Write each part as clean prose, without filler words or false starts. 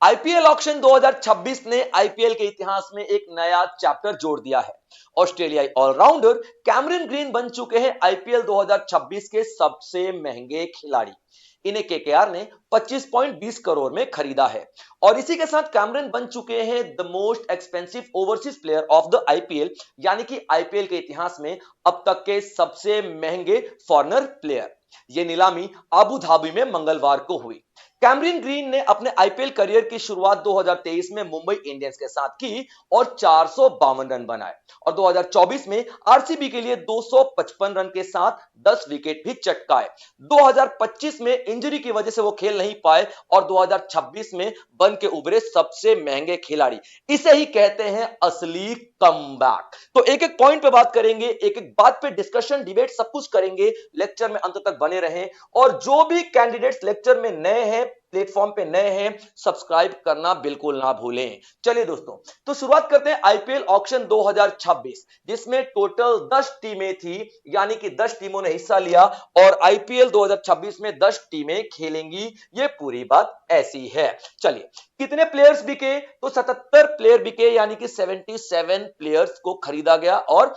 IPL auction 2026 ने IPL के इतिहास में एक नया चैप्टर जोड़ दिया है। ऑस्ट्रेलियाई ऑलराउंडर कैमरन ग्रीन बन चुके हैं आईपीएल 2026 के सबसे महंगे खिलाड़ी। इन्हें केकेआर ने 25.20 करोड़ में खरीदा है और इसी के साथ कैमरन बन चुके हैं the most expensive overseas player of the IPL, यानी कि आईपीएल के इतिहास में अब तक के सबसे महंगे फॉरेनर प्लेयर। यह नीलामी अबू धाबी में मंगलवार को हुई। कैमरन ग्रीन ने अपने आईपीएल करियर की शुरुआत 2023 में मुंबई इंडियंस के साथ की और 452 रन बनाए और 2024 में आरसीबी के लिए 255 रन के साथ 10 विकेट भी चटकाए। 2025 में इंजरी की वजह से वो खेल नहीं पाए और 2026 में बन के उभरे सबसे महंगे खिलाड़ी। इसे ही कहते हैं असली कमबैक। तो एक एक पॉइंट पे बात करेंगे, एक एक बात पे डिस्कशन, डिबेट सब कुछ करेंगे। लेक्चर में अंत तक बने रहें और जो भी कैंडिडेट्स लेक्चर में नए हैं, प्लेटफॉर्म पे नए हैं, सब्सक्राइब करना बिल्कुल ना भूलें। चलिए दोस्तों, तो शुरुआत करते हैं आईपीएल ऑक्शन 2026, जिसमें टोटल 10 टीमें थी, यानी कि 10 टीमों ने हिस्सा लिया और आईपीएल 2026 में 10 टीमें खेलेंगी। ये पूरी बात ऐसी है। चलिए, कितने प्लेयर्स बिके? तो 77 प्लेयर बिके, यानी कि 77 प्लेयर्स को खरीदा गया और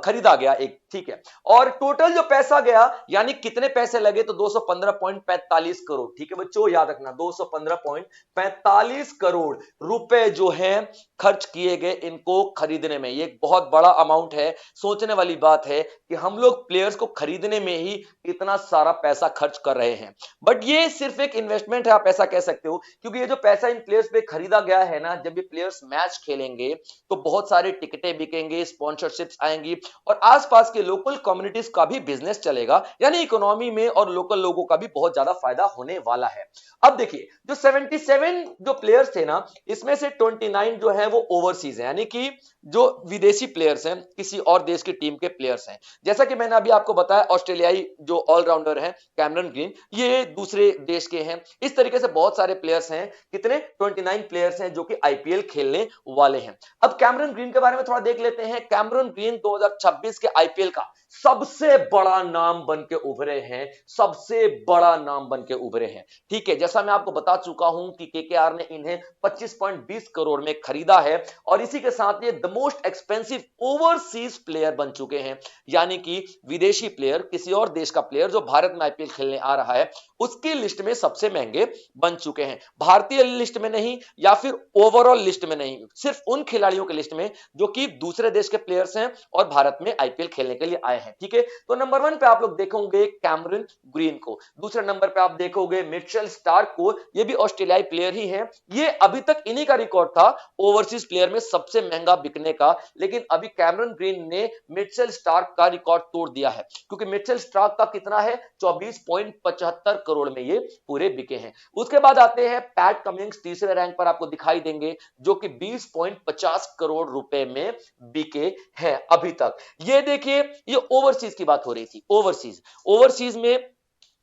खरीदा गया एक, ठीक है। और टोटल जो पैसा गया, यानी कितने पैसे लगे, तो 215.45 करोड़। ठीक है बच्चों, याद रखना 215.45 करोड़ रुपए जो है खर्च किए गए इनको खरीदने में। ये एक बहुत बड़ा अमाउंट है। सोचने वाली बात है कि हम लोग प्लेयर्स को खरीदने में ही इतना सारा पैसा खर्च कर रहे हैं, बट ये सिर्फ एक इन्वेस्टमेंट है, आप ऐसा कह सकते हो, क्योंकि ये जो पैसा इन प्लेयर्स पे खरीदा गया है ना, जब ये प्लेयर्स मैच खेलेंगे तो बहुत सारे टिकटें बिकेंगे, स्पॉन्सरशिप्स आएंगी और आसपास के लोकल कम्युनिटीज का भी बिजनेस चलेगा, यानी इकोनॉमी में और लोकल लोगों का भी बहुत ज्यादा फायदा होने वाला है। अब देखिए, जो 77 जो प्लेयर्स थे ना, इसमें से 29 जो है वो ओवरसीज है, यानी कि जो विदेशी प्लेयर्स हैं, किसी और देश की टीम के प्लेयर्स हैं। जैसा कि मैंने अभी आपको बताया, ऑस्ट्रेलियाई जो ऑलराउंडर है कैमरन ग्रीन, ये दूसरे देश के हैं। इस तरीके से बहुत सारे प्लेयर्स हैं। कितने? 29 प्लेयर्स हैं जो कि आईपीएल खेलने वाले हैं। अब कैमरन ग्रीन के बारे में थोड़ा देख लेते हैं। कैमरन ग्रीन 2026 के आईपीएल का सबसे बड़ा नाम बन के उभरे हैं, सबसे बड़ा नाम बन के उभरे हैं। ठीक है, जैसा मैं आपको बता चुका हूं कि केकेआर ने इन्हें 25.20 करोड़ में खरीदा है और इसी के साथ ये the most expensive overseas player बन चुके हैं, यानी कि विदेशी प्लेयर, किसी और देश का प्लेयर जो भारत में आईपीएल खेलने आ रहा है, उसकी लिस्ट में सबसे महंगे बन चुके हैं। भारतीय लिस्ट में नहीं या फिर ओवरऑल लिस्ट में नहीं, सिर्फ उन खिलाड़ियों की लिस्ट में जो कि दूसरे देश के प्लेयर्स हैं और भारत में आईपीएल खेलने के लिए आए हैं। ठीक है, तो नंबर 1 पे आप लोग देखोगे कैमरन ग्रीन को, दूसरे नंबर पे आप देखोगे मिचेल स्टार्क को। ये भी ऑस्ट्रेलियाई प्लेयर ही हैं। ये अभी तक इन्हीं का रिकॉर्ड था ओवरसीज प्लेयर में सबसे महंगा बिकने का, लेकिन अभी कैमरन ग्रीन ने मिचेल स्टार्क का रिकॉर्ड तोड़ दिया है, क्योंकि मिचेल स्टार्क का कितना है? 24.75 करोड़ में ये पूरे बिके हैं। उसके बाद आते हैं पैट कमिंग्स, तीसरे रैंक पर आपको दिखाई देंगे, जो कि 20.50 करोड़ रुपए में बिके हैं अभी तक। ये देखिए, ये ओवरसीज की बात हो रही थी। ओवरसीज में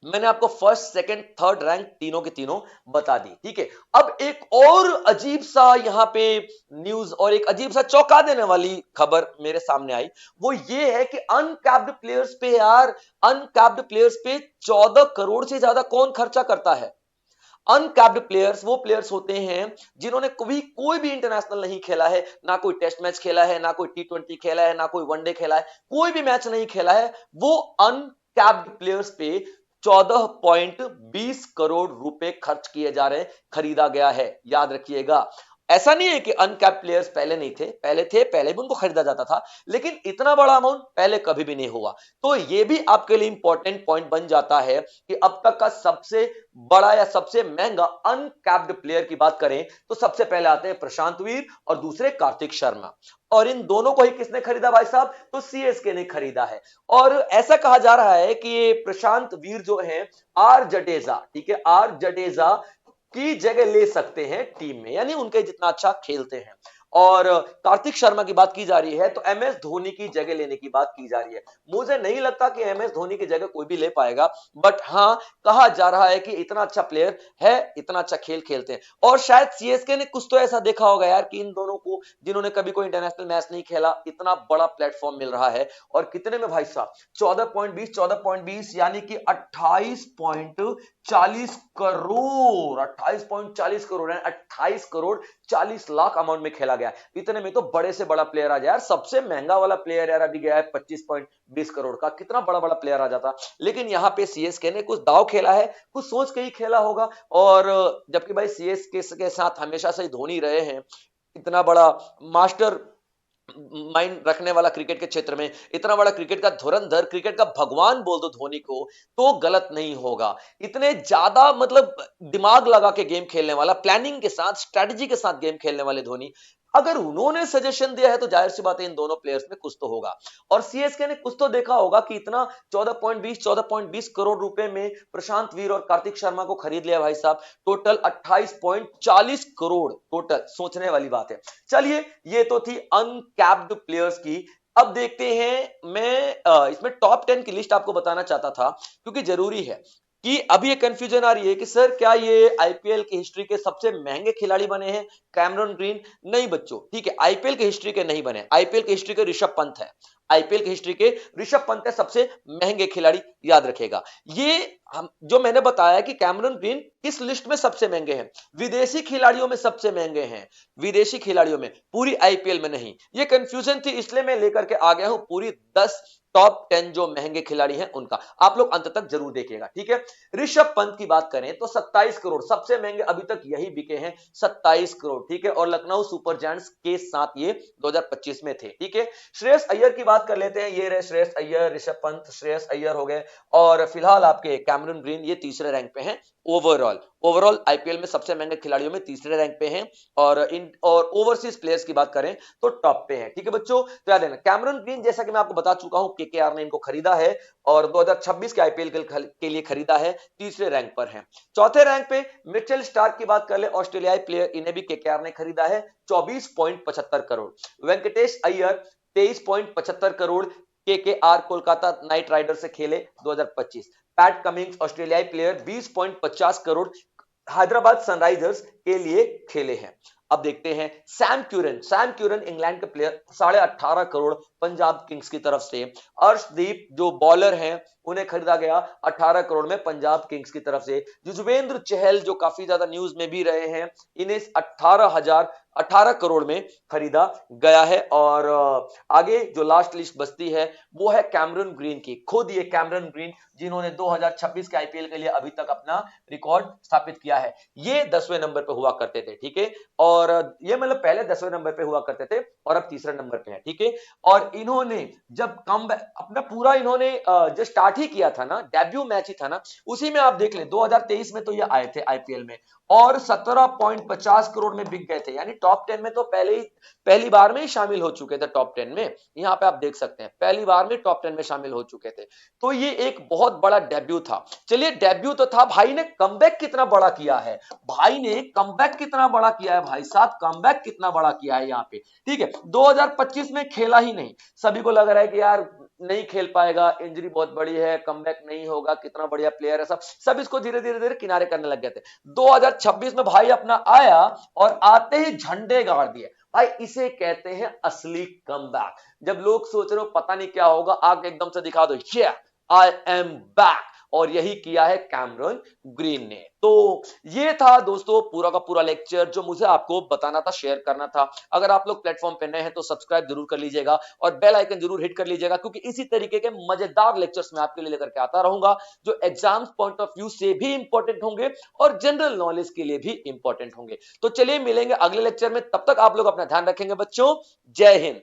मैंने आपको फर्स्ट, सेकंड, थर्ड रैंक तीनों के तीनों बता दी। ठीक है, अब एक और अजीब सा यहां पे न्यूज और एक अजीब सा चौंका देने वाली खबर मेरे सामने आई। वो ये है कि अनकैप्ड प्लेयर्स पे यार, अनकैप्ड प्लेयर्स पे 14 करोड़ से ज्यादा कौन खर्चा करता है? अनकैप्ड प्लेयर्स वो प्लेयर्स होते हैं जिन्होंने कभी कोई भी इंटरनेशनल नहीं खेला है, ना कोई टेस्ट मैच खेला है, ना कोई टी20 खेला है, ना कोई वनडे खेला है, कोई भी मैच नहीं खेला है। वो अनकैप्ड प्लेयर्स पे 14.20 करोड़ रुपए खर्च किए जा रहे हैं, खरीदा गया है। याद रखिएगा, ऐसा नहीं है कि अनकैप्ड प्लेयर्स पहले नहीं थे, पहले थे, पहले भी उनको खरीदा जाता था, लेकिन इतना बड़ा अमाउंट पहले कभी भी नहीं हुआ। तो ये भी आपके लिए इंपॉर्टेंट पॉइंट बन जाता है कि अब तक का सबसे बड़ा या सबसे महंगा अनकैप्ड प्लेयर की बात करें तो सबसे पहले आते हैं प्रशांत वीर और दूसरे कार्तिक शर्मा। और इन दोनों को ही किसने खरीदा भाई साहब? तो सीएसके ने खरीदा है। और ऐसा कहा जा रहा है कि ये प्रशांत वीर जो है आर जडेजा, ठीक है, आर जडेजा की जगह ले सकते हैं टीम में, यानी उनके जितना अच्छा खेलते हैं। और कार्तिक शर्मा की बात की जा रही है तो एमएस धोनी की जगह लेने की बात की जा रही है। मुझे नहीं लगता कि एमएस धोनी की जगह कोई भी ले पाएगा, बट हाँ, कहा जा रहा है कि इतना अच्छा प्लेयर है, इतना अच्छा खेल खेलते हैं। और शायद सीएसके ने कुछ तो ऐसा देखा होगा यार कि इन दोनों को, जिन्होंने कभी कोई इंटरनेशनल मैच नहीं खेला, इतना बड़ा प्लेटफॉर्म मिल रहा है। और कितने में भाई साहब, 14.20 यानी कि 28.40 करोड़, 28.40 करोड़, 28 करोड़ 40 लाख अमाउंट में खेला गया। इतने में तो बड़े से बड़ा प्लेयर आ जाए यार। सबसे महंगा वाला प्लेयर यार अभी गया है 25.20 करोड़ का। कितना बड़ा बड़ा प्लेयर आ जाता। लेकिन यहाँ पे सीएसके ने कुछ दाव खेला है, कुछ सोच के ही खेला होगा। और जबकि भाई सीएसके के साथ हमेशा से ही धोनी रहे हैं, इतना बड़ा मास्टर माइंड रखने वाला क्रिकेट के क्षेत्र में, इतना बड़ा क्रिकेट का धुरंधर, क्रिकेट का भगवान बोल दो धोनी को तो गलत नहीं होगा। इतने ज्यादा मतलब दिमाग लगा के गेम खेलने वाला, प्लानिंग के साथ, स्ट्रेटजी के साथ गेम खेलने वाले धोनी, अगर उन्होंने सजेशन दिया है तो जाहिर सी बात है इन दोनों प्लेयर्स में कुछ तो होगा। और सीएसके ने कुछ तो देखा होगा कि इतना 14.20 करोड़ रुपए में प्रशांत वीर और कार्तिक शर्मा को खरीद लिया भाई साहब। टोटल 28.40 करोड़, टोटल सोचने वाली बात है। चलिए, ये तो थी अनकैप्ड प्लेयर्स की। अब देखते हैं, मैं इसमें टॉप 10 की लिस्ट आपको बताना चाहता था क्योंकि जरूरी है कि अभी ये कंफ्यूजन आ रही है कि सर क्या ये आईपीएल की हिस्ट्री के सबसे महंगे खिलाड़ी बने हैं कैमरन ग्रीन। नहीं बच्चों, ठीक है, आईपीएल की हिस्ट्री के नहीं बने। आईपीएल की हिस्ट्री के ऋषभ पंत है। आईपीएल की हिस्ट्री के ऋषभ पंत है सबसे महंगे खिलाड़ी, याद रखेगा। ये हम जो मैंने बताया कि कैमरन ग्रीन किस लिस्ट में सबसे महंगे हैं, विदेशी खिलाड़ियों में सबसे महंगे हैं, विदेशी खिलाड़ियों में, पूरी आईपीएल में नहीं। ये कंफ्यूजन थी, इसलिए मैं लेकर के आ गया हूं पूरी 10 टॉप 10 जो महंगे खिलाड़ी हैं उनका। आप लोग अंत तक जरूर देखिएगा, ठीक है। ऋषभ पंत की बात करें तो 27 करोड़, सबसे महंगे अभी तक यही बिके हैं, 27 करोड़, ठीक है। और लखनऊ सुपर जायंट्स के साथ ये 2025 में थे, ठीक है। श्रेयस अय्यर की बात कर लेते हैं, ये रहे श्रेयस अय्यर, ऋषभ पंत, श्रेयस अय्यर हो गए। और फिलहाल आपके कैमरन ग्रीन ये तीसरे रैंक पे हैं। ओवरऑल आईपीएल में सबसे महंगे खिलाड़ियों में तीसरे रैंक पे हैं। और ओवरसीज प्लेयर्स की बात करें तो टॉप पे हैं, ठीक है बच्चों। तो याद है ना, कैमरन ग्रीन जैसा कि मैं आपको बता चुका हूं, केकेआर ने इनको खरीदा है और 2026 के आईपीएल के लिए खरीदा है, तीसरे रैंक पर है। चौथे रैंक पे मिचेल स्टार्क की बात कर ले, ऑस्ट्रेलियाई प्लेयर, इन्हें भी केकेआर ने खरीदा है 24.75 crore. Venkatesh Iyer 23.75 crore, KKR Kolkata knight rider से खेले 2025। पैट कमिंग्स ऑस्ट्रेलियाई प्लेयर 20.50 करोड़, हैदराबाद सनराइजर्स के लिए खेले हैं। अब देखते हैं सैम क्यूरन इंग्लैंड के प्लेयर 18.5 करोड़ पंजाब किंग्स की तरफ से। अर्शदीप जो बॉलर हैं उन्हें खरीदा गया 18 करोड़ में पंजाब किंग्स की तरफ से। युजवेंद्र चहल जो काफी ज्यादा न्यूज में भी रहे हैं, इन्हें 18 करोड़ में खरीदा गया है। और आगे जो लास्ट लिस्ट बचती है वो है कैमरन ग्रीन की, खुद ये कैमरन ग्रीन जिन्होंने 2026 के आईपीएल के लिए अभी तक अपना रिकॉर्ड स्थापित किया है। ये 10वें नंबर पे हुआ करते थे, ठीक है। और ये मतलब पहले 10वें नंबर पे हुआ करते थे और अब तीसरे नंबर पे है, ठीक है। और इन्होंने जब कम अपना पूरा इन्होंने जो स्टार्ट ही किया था ना, डेब्यू मैच ही था ना, उसी में आप देख ले 2023 में तो ये आए थे आईपीएल में और 17.50 करोड़ में बिक गए थे। यानी टॉप 10 में तो पहली बार में ही शामिल हो चुके थे। टॉप 10 में यहाँ पे आप देख सकते हैं, पहली बार में टॉप 10 में शामिल हो चुके थे। तो ये एक बहुत बड़ा डेब्यू था। चलिए, डेब्यू तो था, भाई ने कमबैक कितना बड़ा किया है, भाई ने कमबैक कितना बड़ा किया है भाई साहब, कमबैक कितना बड़ा किया है यहाँ पे, ठीक है। 2025 में खेला ही नहीं, सभी को लग रहा है कि यार नहीं खेल पाएगा, इंजरी बहुत बड़ी है, कमबैक नहीं होगा, कितना बढ़िया प्लेयर है, सब इसको धीरे धीरे किनारे करने लग गए थे। 2026 में भाई अपना आया और आते ही झंडे गाड़ दिए भाई। इसे कहते हैं असली कमबैक। जब लोग सोच रहे हो पता नहीं क्या होगा, आगे एकदम से दिखा दो, ये आई एम बैक। और यही किया है कैमरन ग्रीन ने। तो ये था दोस्तों पूरा का पूरा लेक्चर जो मुझे आपको बताना था, शेयर करना था। अगर आप लोग प्लेटफॉर्म पे नए हैं तो सब्सक्राइब जरूर कर लीजिएगा और बेल आइकन जरूर हिट कर लीजिएगा, क्योंकि इसी तरीके के मजेदार लेक्चर्स मैं आपके लिए लेकर के आता रहूंगा जो एग्जाम्स पॉइंट ऑफ व्यू से भी इंपॉर्टेंट होंगे और जनरल नॉलेज के लिए भी इंपॉर्टेंट होंगे। तो चलिए मिलेंगे अगले लेक्चर में, तब तक आप लोग अपना ध्यान रखेंगे बच्चों। जय हिंद।